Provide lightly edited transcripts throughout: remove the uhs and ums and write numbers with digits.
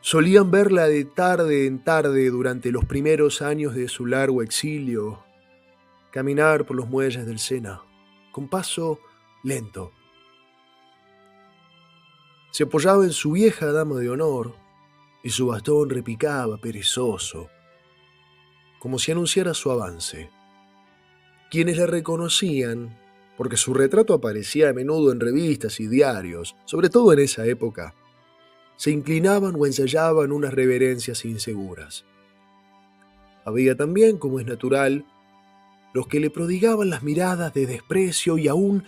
Solían verla de tarde en tarde durante los primeros años de su largo exilio, caminar por los muelles del Sena, con paso lento. Se apoyaba en su vieja dama de honor y su bastón repicaba perezoso, como si anunciara su avance. Quienes la reconocían, porque su retrato aparecía a menudo en revistas y diarios, sobre todo en esa época, se inclinaban o ensayaban unas reverencias inseguras. Había también, como es natural, los que le prodigaban las miradas de desprecio y aún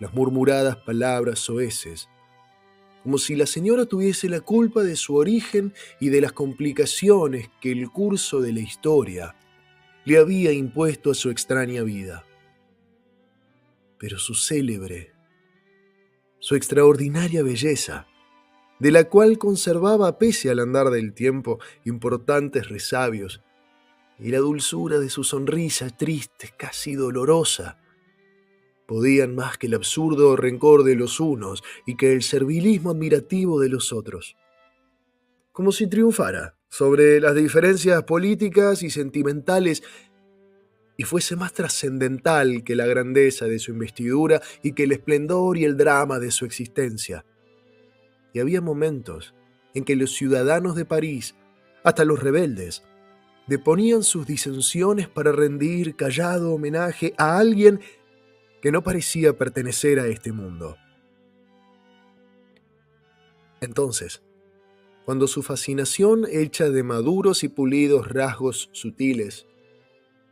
las murmuradas palabras soeces, como si la señora tuviese la culpa de su origen y de las complicaciones que el curso de la historia le había impuesto a su extraña vida. Pero su extraordinaria belleza, de la cual conservaba, pese al andar del tiempo, importantes resabios, y la dulzura de su sonrisa triste, casi dolorosa, podían más que el absurdo rencor de los unos y que el servilismo admirativo de los otros. Como si triunfara sobre las diferencias políticas y sentimentales y fuese más trascendental que la grandeza de su investidura y que el esplendor y el drama de su existencia. Y había momentos en que los ciudadanos de París, hasta los rebeldes, deponían sus disensiones para rendir callado homenaje a alguien que no parecía pertenecer a este mundo. Entonces, cuando su fascinación hecha de maduros y pulidos rasgos sutiles,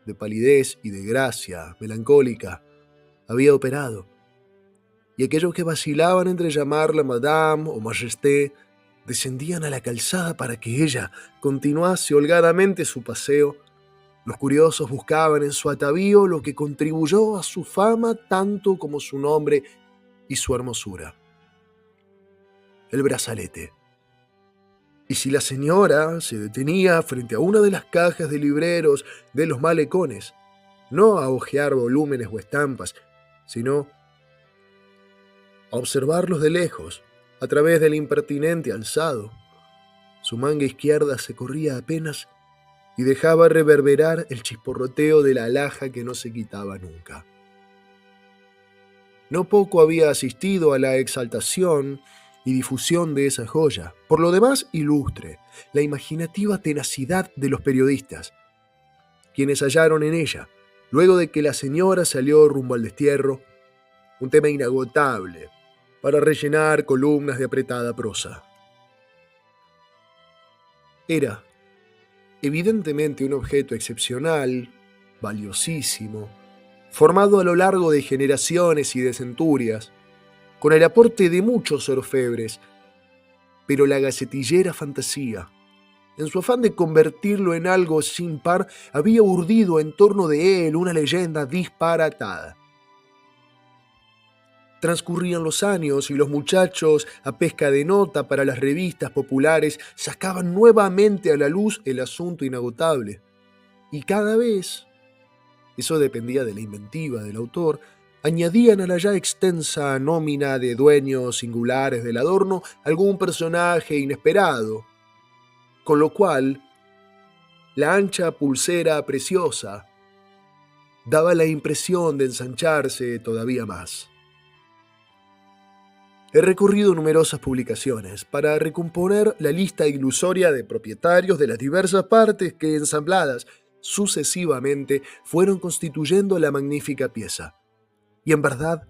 de palidez y de gracia melancólica, había operado, y aquellos que vacilaban entre llamarla Madame o Majesté descendían a la calzada para que ella continuase holgadamente su paseo, los curiosos buscaban en su atavío lo que contribuyó a su fama tanto como su nombre y su hermosura: el brazalete. Y si la señora se detenía frente a una de las cajas de libreros de los malecones, no a hojear volúmenes o estampas, sino a observarlos de lejos, a través del impertinente alzado, su manga izquierda se corría apenas y dejaba reverberar el chisporroteo de la alhaja que no se quitaba nunca. No poco había asistido a la exaltación y difusión de esa joya. Por lo demás, ilustre la imaginativa tenacidad de los periodistas, quienes hallaron en ella, luego de que la señora salió rumbo al destierro, un tema inagotable para rellenar columnas de apretada prosa. Era evidentemente un objeto excepcional, valiosísimo, formado a lo largo de generaciones y de centurias, con el aporte de muchos orfebres, pero la gacetillera fantasía, en su afán de convertirlo en algo sin par, había urdido en torno de él una leyenda disparatada. Transcurrían los años y los muchachos, a pesca de nota para las revistas populares, sacaban nuevamente a la luz el asunto inagotable. Y cada vez, eso dependía de la inventiva del autor, añadían a la ya extensa nómina de dueños singulares del adorno algún personaje inesperado, con lo cual la ancha pulsera preciosa daba la impresión de ensancharse todavía más. He recorrido numerosas publicaciones para recomponer la lista ilusoria de propietarios de las diversas partes que, ensambladas sucesivamente, fueron constituyendo la magnífica pieza. Y en verdad,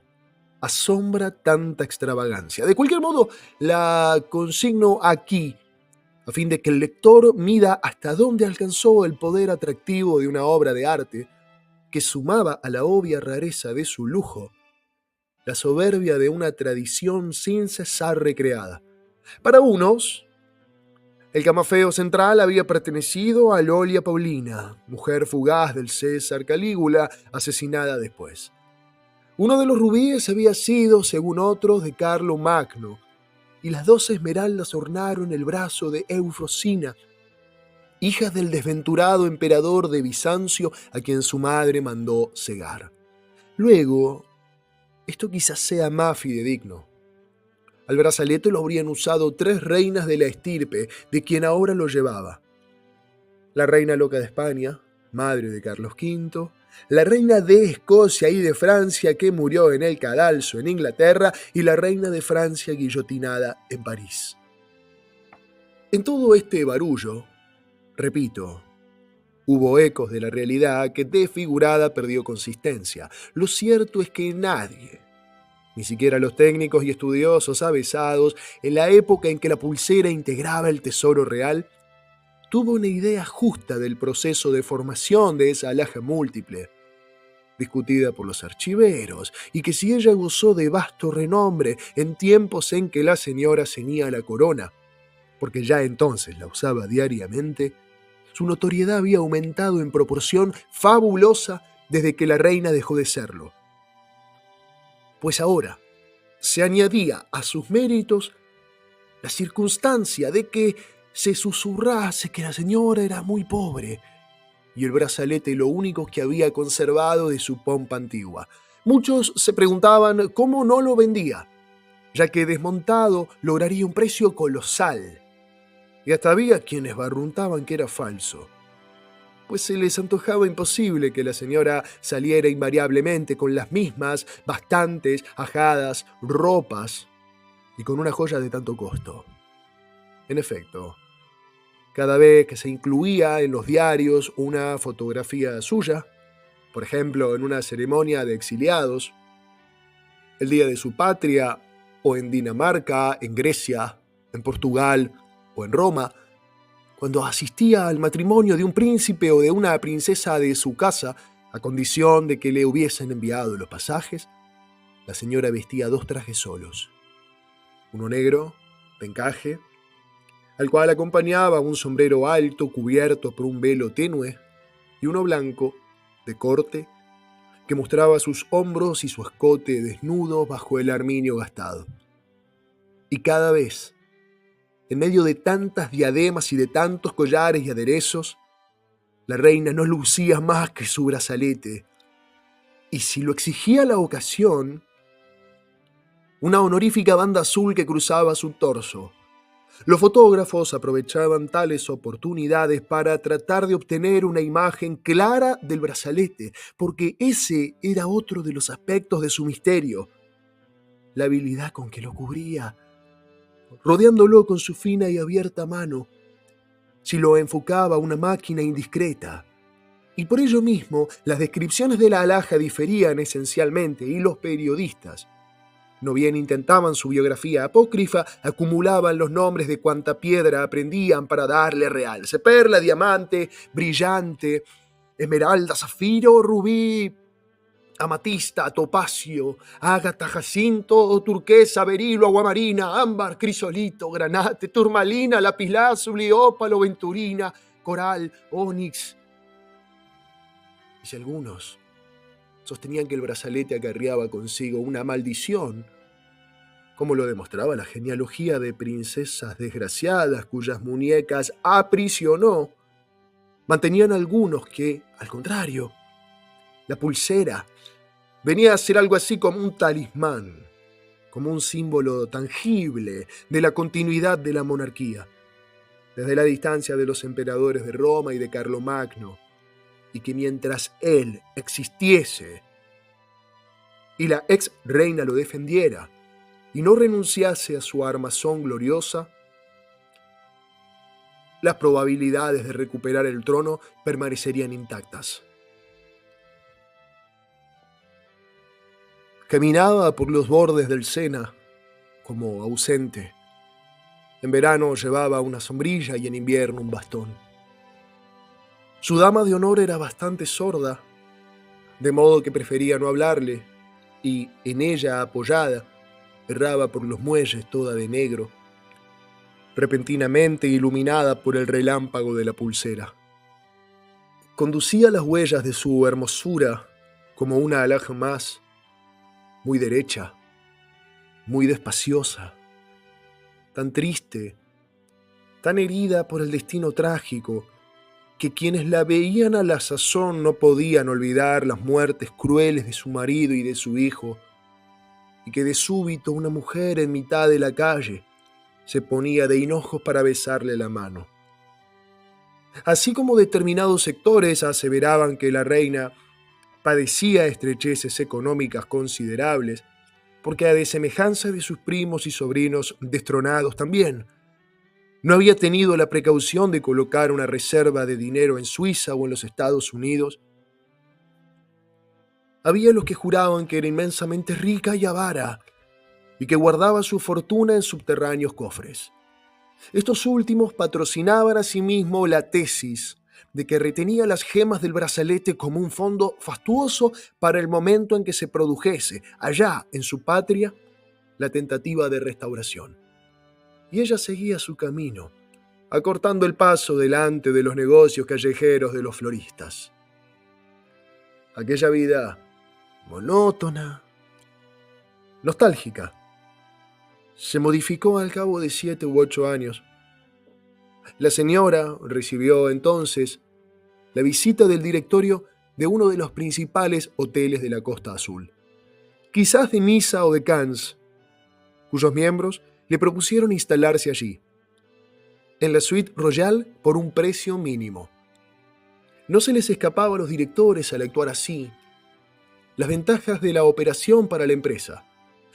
asombra tanta extravagancia. De cualquier modo, la consigno aquí, a fin de que el lector mida hasta dónde alcanzó el poder atractivo de una obra de arte que sumaba a la obvia rareza de su lujo la soberbia de una tradición sin cesar recreada. Para unos, el camafeo central había pertenecido a Lolia Paulina, mujer fugaz del César Calígula, asesinada después. Uno de los rubíes había sido, según otros, de Carlo Magno, y las 12 esmeraldas ornaron el brazo de Eufrosina, hija del desventurado emperador de Bizancio, a quien su madre mandó cegar. Luego, esto quizás sea más fidedigno, Al brazalete lo habrían usado 3 reinas de la estirpe de quien ahora lo llevaba: la reina loca de España, madre de Carlos V, la reina de Escocia y de Francia que murió en el cadalso en Inglaterra, y la reina de Francia guillotinada en París. En todo este barullo, repito, hubo ecos de la realidad que desfigurada perdió consistencia. Lo cierto es que nadie, ni siquiera los técnicos y estudiosos avesados en la época en que la pulsera integraba el tesoro real, tuvo una idea justa del proceso de formación de esa alhaja múltiple, discutida por los archiveros, y que si ella gozó de vasto renombre en tiempos en que la señora ceñía la corona, porque ya entonces la usaba diariamente, su notoriedad había aumentado en proporción fabulosa desde que la reina dejó de serlo. Pues ahora se añadía a sus méritos la circunstancia de que se susurrase que la señora era muy pobre y el brazalete lo único que había conservado de su pompa antigua. Muchos se preguntaban cómo no lo vendía, ya que desmontado lograría un precio colosal, y hasta había quienes barruntaban que era falso, pues se les antojaba imposible que la señora saliera invariablemente con las mismas, bastantes, ajadas ropas y con una joya de tanto costo. En efecto, cada vez que se incluía en los diarios una fotografía suya, por ejemplo, en una ceremonia de exiliados, el día de su patria, o en Dinamarca, en Grecia, en Portugal o en Roma, cuando asistía al matrimonio de un príncipe o de una princesa de su casa, a condición de que le hubiesen enviado los pasajes, la señora vestía 2 trajes solos: uno negro, de encaje, al cual acompañaba un sombrero alto cubierto por un velo tenue, y uno blanco, de corte, que mostraba sus hombros y su escote desnudo bajo el armiño gastado. Y cada vez, en medio de tantas diademas y de tantos collares y aderezos, la reina no lucía más que su brazalete, y si lo exigía la ocasión, una honorífica banda azul que cruzaba su torso. Los fotógrafos aprovechaban tales oportunidades para tratar de obtener una imagen clara del brazalete, porque ese era otro de los aspectos de su misterio: la habilidad con que lo cubría, rodeándolo con su fina y abierta mano, si lo enfocaba una máquina indiscreta. Y por ello mismo, las descripciones de la alhaja diferían esencialmente, y los periodistas, no bien intentaban su biografía apócrifa, acumulaban los nombres de cuanta piedra aprendían para darle realce: perla, diamante, brillante, esmeralda, zafiro, rubí, amatista, topacio, ágata, jacinto, turquesa, berilo, aguamarina, ámbar, crisolito, granate, turmalina, lapislázuli, ópalo, venturina, coral, ónix. Y si algunos sostenían que el brazalete acarreaba consigo una maldición, como lo demostraba la genealogía de princesas desgraciadas cuyas muñecas aprisionó, mantenían algunos que, al contrario, la pulsera venía a ser algo así como un talismán, como un símbolo tangible de la continuidad de la monarquía, desde la distancia de los emperadores de Roma y de Carlomagno, y que mientras él existiese y la ex reina lo defendiera y no renunciase a su armazón gloriosa, las probabilidades de recuperar el trono permanecerían intactas. Caminaba por los bordes del Sena como ausente. En verano llevaba una sombrilla y en invierno un bastón. Su dama de honor era bastante sorda, de modo que prefería no hablarle, y en ella apoyada erraba por los muelles toda de negro, repentinamente iluminada por el relámpago de la pulsera. Conducía las huellas de su hermosura como una alhaja más, muy derecha, muy despaciosa, tan triste, tan herida por el destino trágico, que quienes la veían a la sazón no podían olvidar las muertes crueles de su marido y de su hijo, y que de súbito una mujer en mitad de la calle se ponía de hinojos para besarle la mano. Así como determinados sectores aseveraban que la reina padecía estrecheces económicas considerables, porque a de semejanza de sus primos y sobrinos destronados también, no había tenido la precaución de colocar una reserva de dinero en Suiza o en los Estados Unidos. Había los que juraban que era inmensamente rica y avara y que guardaba su fortuna en subterráneos cofres. Estos últimos patrocinaban asimismo la tesis de que retenía las gemas del brazalete como un fondo fastuoso para el momento en que se produjese, allá en su patria, la tentativa de restauración. Y ella seguía su camino, acortando el paso delante de los negocios callejeros de los floristas. Aquella vida monótona, nostálgica, se modificó al cabo de 7 u 8 años. La señora recibió entonces la visita del directorio de uno de los principales hoteles de la Costa Azul, quizás de Niza o de Cannes, cuyos miembros le propusieron instalarse allí, en la suite Royal, por un precio mínimo. No se les escapaba a los directores al actuar así las ventajas de la operación para la empresa.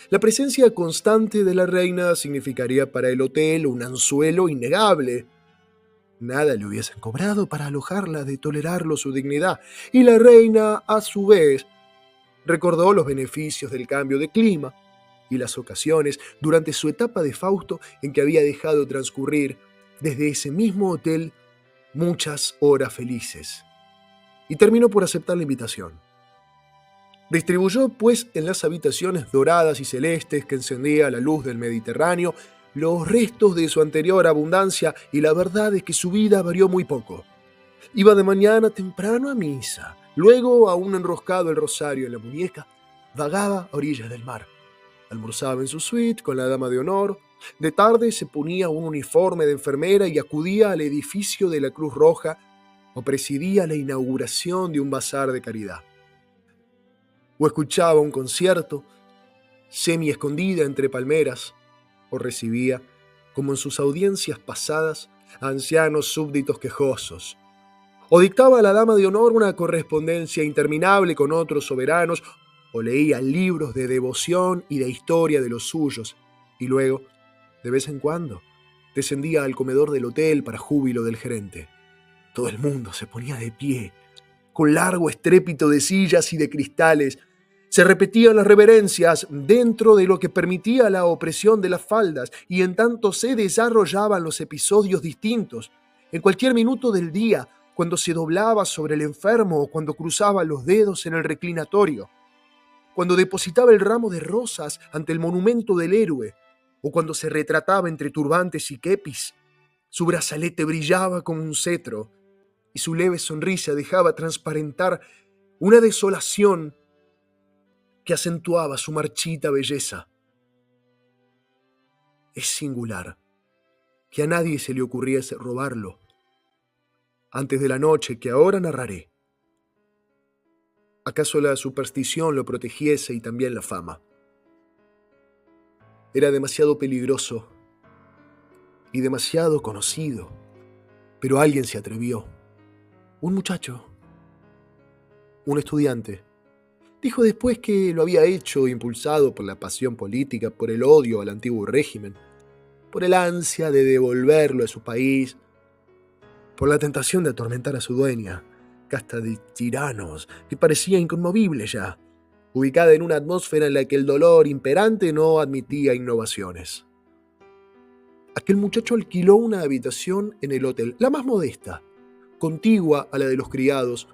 La presencia constante de la reina significaría para el hotel un anzuelo innegable. Nada le hubiesen cobrado para alojarla de tolerarlo su dignidad, y la reina, a su vez, recordó los beneficios del cambio de clima y las ocasiones durante su etapa de Fausto en que había dejado transcurrir desde ese mismo hotel muchas horas felices, y terminó por aceptar la invitación. Distribuyó, pues, en las habitaciones doradas y celestes que encendía la luz del Mediterráneo los restos de su anterior abundancia, y la verdad es que su vida varió muy poco. Iba de mañana temprano a misa, luego, aún enroscado el rosario en la muñeca, vagaba a orillas del mar, almorzaba en su suite con la dama de honor, de tarde se ponía un uniforme de enfermera y acudía al edificio de la Cruz Roja o presidía la inauguración de un bazar de caridad. O escuchaba un concierto, semi-escondida entre palmeras, o recibía, como en sus audiencias pasadas, a ancianos súbditos quejosos, o dictaba a la dama de honor una correspondencia interminable con otros soberanos, o leía libros de devoción y de historia de los suyos, y luego, de vez en cuando, descendía al comedor del hotel para júbilo del gerente. Todo el mundo se ponía de pie, con largo estrépito de sillas y de cristales. Se repetían las reverencias dentro de lo que permitía la opresión de las faldas, y en tanto se desarrollaban los episodios distintos. En cualquier minuto del día, cuando se doblaba sobre el enfermo o cuando cruzaba los dedos en el reclinatorio, cuando depositaba el ramo de rosas ante el monumento del héroe, o cuando se retrataba entre turbantes y kepis, su brazalete brillaba como un cetro y su leve sonrisa dejaba transparentar una desolación que acentuaba su marchita belleza. Es singular que a nadie se le ocurriese robarlo antes de la noche que ahora narraré. ¿Acaso la superstición lo protegiese y también la fama? Era demasiado peligroso y demasiado conocido, pero alguien se atrevió. Un muchacho, un estudiante, dijo después que lo había hecho impulsado por la pasión política, por el odio al antiguo régimen, por el ansia de devolverlo a su país, por la tentación de atormentar a su dueña, casta de tiranos que parecía inconmovible ya, ubicada en una atmósfera en la que el dolor imperante no admitía innovaciones. Aquel muchacho alquiló una habitación en el hotel, la más modesta, contigua a la de los criados,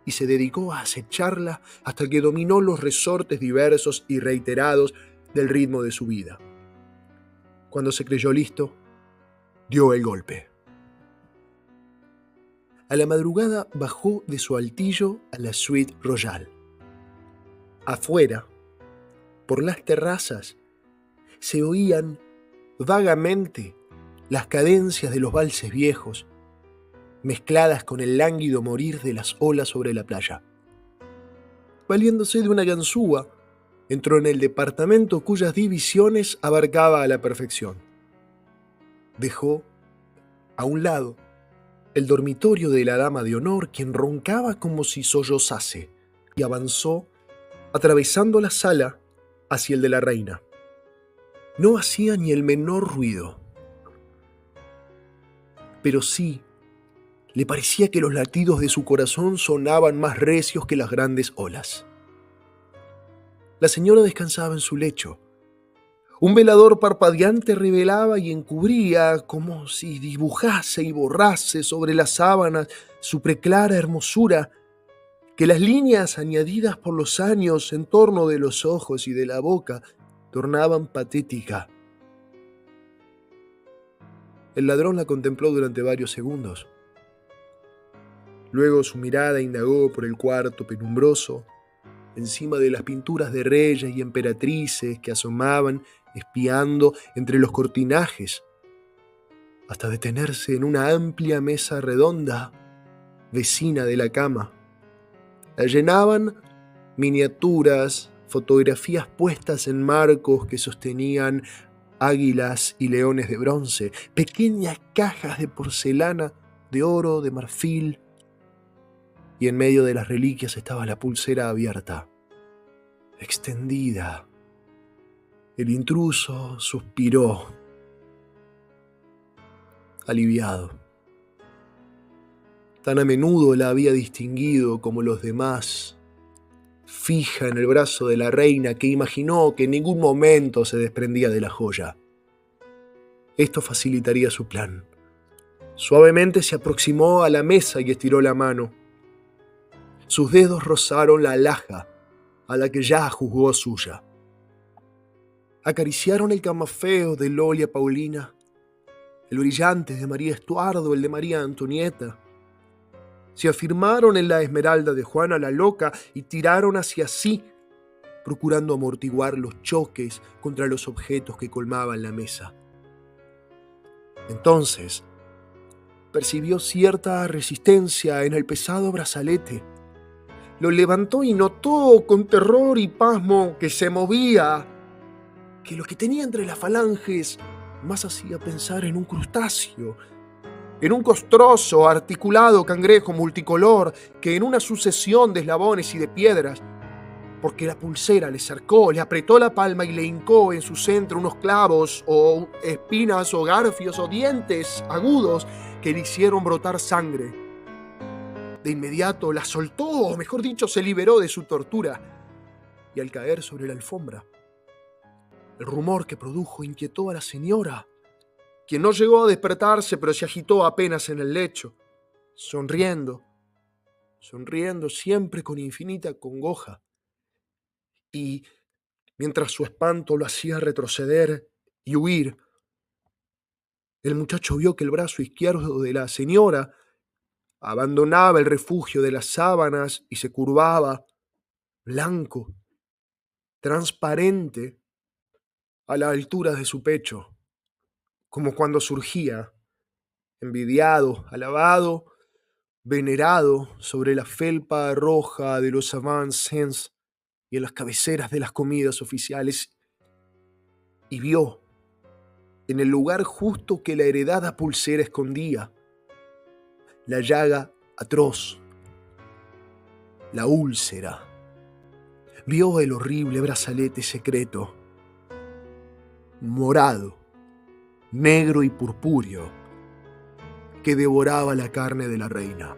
y se dedicó a acecharla hasta que dominó los resortes diversos y reiterados del ritmo de su vida. Cuando se creyó listo, dio el golpe. A la madrugada bajó de su altillo a la suite Royal. Afuera, por las terrazas, se oían vagamente las cadencias de los valses viejos, mezcladas con el lánguido morir de las olas sobre la playa. Valiéndose de una ganzúa, entró en el departamento cuyas divisiones abarcaba a la perfección. Dejó a un lado el dormitorio de la dama de honor, quien roncaba como si sollozase, y avanzó atravesando la sala hacia el de la reina. No hacía ni el menor ruido, pero sí le parecía que los latidos de su corazón sonaban más recios que las grandes olas. La señora descansaba en su lecho. Un velador parpadeante revelaba y encubría, como si dibujase y borrase sobre las sábanas su preclara hermosura, que las líneas añadidas por los años en torno de los ojos y de la boca tornaban patética. El ladrón la contempló durante varios segundos. Luego su mirada indagó por el cuarto penumbroso, encima de las pinturas de reyes y emperatrices que asomaban espiando entre los cortinajes, hasta detenerse en una amplia mesa redonda, vecina de la cama. La llenaban miniaturas, fotografías puestas en marcos que sostenían águilas y leones de bronce, pequeñas cajas de porcelana, de oro, de marfil, y en medio de las reliquias estaba la pulsera abierta, extendida. El intruso suspiró, aliviado. Tan a menudo la había distinguido como los demás, fija en el brazo de la reina, que imaginó que en ningún momento se desprendía de la joya. Esto facilitaría su plan. Suavemente se aproximó a la mesa y estiró la mano. Sus dedos rozaron la alhaja, a la que ya juzgó suya. Acariciaron el camafeo de Lolia Paulina, el brillante de María Estuardo, el de María Antonieta. Se afirmaron en la esmeralda de Juana la Loca y tiraron hacia sí, procurando amortiguar los choques contra los objetos que colmaban la mesa. Entonces, percibió cierta resistencia en el pesado brazalete. Lo levantó y notó con terror y pasmo que se movía, que lo que tenía entre las falanges más hacía pensar en un crustáceo, en un costroso, articulado cangrejo multicolor que en una sucesión de eslabones y de piedras, porque la pulsera le cercó, le apretó la palma y le hincó en su centro unos clavos o espinas o garfios o dientes agudos que le hicieron brotar sangre. De inmediato la soltó, o mejor dicho, se liberó de su tortura, y al caer sobre la alfombra, el rumor que produjo inquietó a la señora, quien no llegó a despertarse, pero se agitó apenas en el lecho, sonriendo siempre con infinita congoja. Y mientras su espanto lo hacía retroceder y huir, el muchacho vio que el brazo izquierdo de la señora abandonaba el refugio de las sábanas y se curvaba, blanco, transparente, a la altura de su pecho, como cuando surgía, envidiado, alabado, venerado sobre la felpa roja de los avant-scènes y en las cabeceras de las comidas oficiales, y vio, en el lugar justo que la heredada pulsera escondía, la llaga atroz, la úlcera. Vio el horrible brazalete secreto, morado, negro y purpúreo, que devoraba la carne de la reina.